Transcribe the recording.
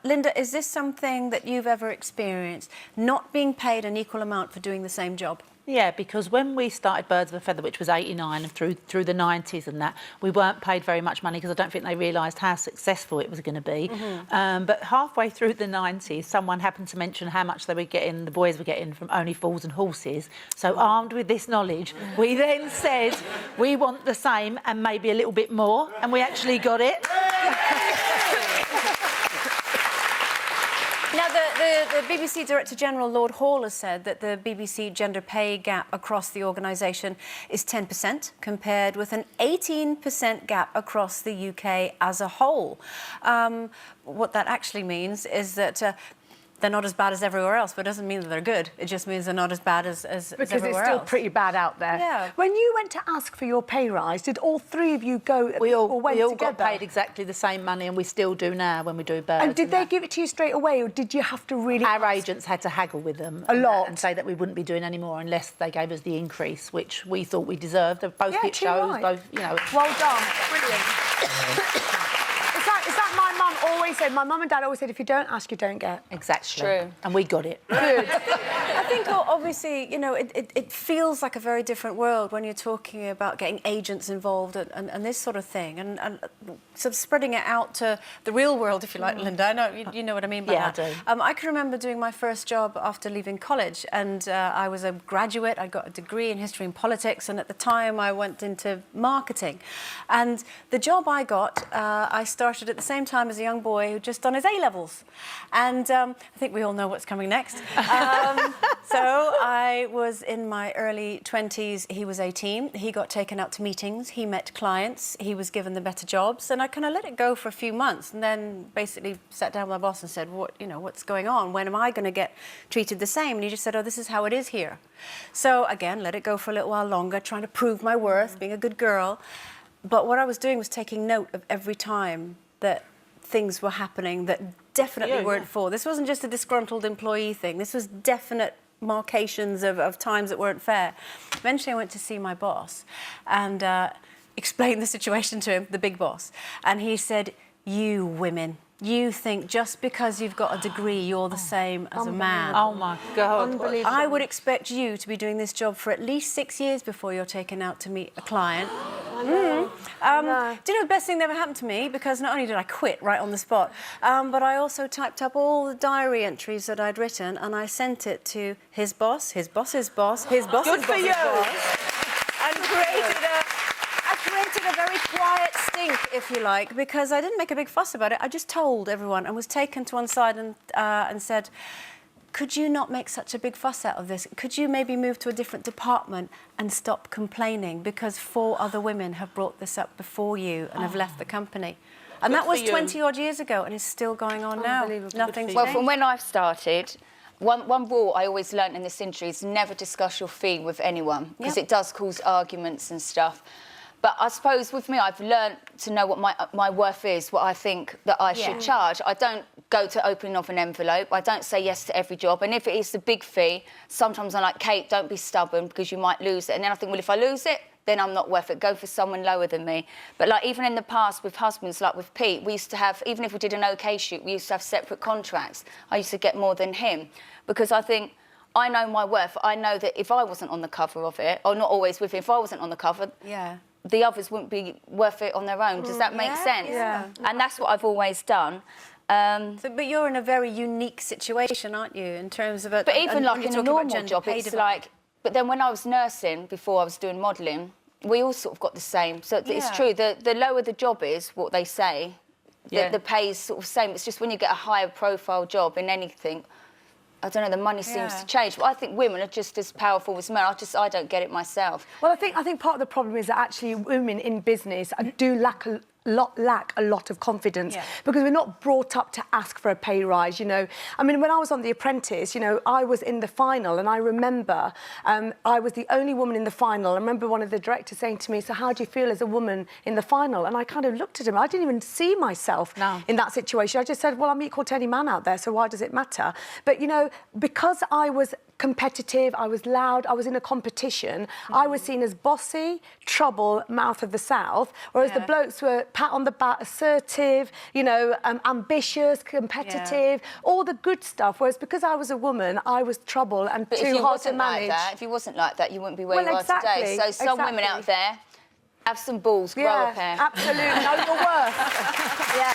Linda, is this something that you've ever experienced, not being paid an equal amount for doing the same job? Yeah, because when we started Birds of a Feather, which was 89 and through the 90s and that, we weren't paid very much money because I don't think they realised how successful it was going to be. But halfway through the 90s, someone happened to mention how much they were getting, the boys were getting from Only Fools and Horses. So armed with this knowledge, we then said, we want the same and maybe a little bit more, and we actually got it. Now, the BBC Director General, Lord Hall, has said that the BBC gender pay gap across the organisation is 10%, compared with an 18% gap across the UK as a whole. What that actually means is that they're not as bad as everywhere else, but it doesn't mean that they're good. It just means they're not as bad as everywhere else. Because it's still pretty bad out there. Yeah. When you went to ask for your pay rise, did all three of you go? We all together? got paid exactly the same money, and we still do now when we do Birds. And did they give it to you straight away, or did you have to really? Our agents had to haggle with them a lot and say that we wouldn't be doing any more unless they gave us the increase, which we thought we deserved. Both hit shows, right. both, you know. Well done, brilliant. Is that my mum always said? My mum and dad always said, if you don't ask, you don't get. Exactly. True. And we got it. Good. I think, obviously, you know, it feels like a very different world when you're talking about getting agents involved and this sort of thing, and sort of spreading it out to the real world, if you like, Linda. I know you know what I mean by that. Yeah, I do. I can remember doing my first job after leaving college, and I was a graduate. I got a degree in history and politics, and at the time I went into marketing. And the job I got, I started at the same time as a young boy who'd just done his A-levels. And I think we all know what's coming next. So I was in my early 20s. He was 18. He got taken out to meetings. He met clients. He was given the better jobs. And I kind of let it go for a few months, and then basically sat down with my boss and said, what's going on? When am I going to get treated the same? And he just said, oh, this is how it is here. So again, let it go for a little while longer, trying to prove my worth, being a good girl. But what I was doing was taking note of every time that things were happening that definitely weren't for. This wasn't just a disgruntled employee thing. This was definite marcations of times that weren't fair. Eventually I went to see my boss and explained the situation to him, the big boss. And he said, you women, you think just because you've got a degree, you're the same as a man. Oh, my God. Unbelievable. I would expect you to be doing this job for at least 6 years before you're taken out to meet a client. Do you know the best thing that ever happened to me? Because not only did I quit right on the spot, but I also typed up all the diary entries that I'd written, and I sent it to his boss, his boss's boss, his boss's Good for you. boss, and created a very quiet stink, if you like, because I didn't make a big fuss about it. I just told everyone and was taken to one side and said, could you not make such a big fuss out of this? Could you maybe move to a different department and stop complaining? Because 4 other women have brought this up before you and have left the company. And that was 20-odd years ago, and it's still going on now. Nothing's changed. Well, from when I've started, one rule I always learnt in this industry is never discuss your fee with anyone, because it does cause arguments and stuff. But I suppose with me, I've learnt to know what my worth is, what I think that I should charge. I don't go to opening of an envelope. I don't say yes to every job. And if it is a big fee, sometimes I'm like, Kate, don't be stubborn because you might lose it. And then I think, well, if I lose it, then I'm not worth it. Go for someone lower than me. But like even in the past with husbands, like with Pete, we used to have, even if we did an OK shoot, we used to have separate contracts. I used to get more than him because I think I know my worth. I know that if I wasn't on the cover of it, or not always with him, if I wasn't on the cover, the others wouldn't be worth it on their own. Does that make sense? Yeah. And that's what I've always done. But you're in a very unique situation, aren't you, in terms of... But even like in a normal job, it's like... But then when I was nursing, before I was doing modelling, we all sort of got the same. So it's true, the lower the job is, what they say, the pay is sort of same. It's just when you get a higher profile job in anything, I don't know, the money seems to change. But I think women are just as powerful as men. I don't get it myself. Well, I think part of the problem is that actually women in business do lack a lot of confidence because we're not brought up to ask for a pay rise, you know. I mean, when I was on The Apprentice, you know, I was in the final and I remember I was the only woman in the final. I remember one of the directors saying to me, so how do you feel as a woman in the final? And I kind of looked at him. I didn't even see myself in that situation. I just said, well, I'm equal to any man out there, so why does it matter? But, you know, because I was competitive, I was loud, I was in a competition. I was seen as bossy, trouble, mouth of the South, whereas the blokes were pat on the back, assertive, you know, ambitious, competitive, all the good stuff. Whereas because I was a woman, I was trouble and too hard to manage. If you wasn't like that, you wouldn't be where you are today. So some women out there, have some balls, grow a pair. Absolutely, know your worth. Yeah.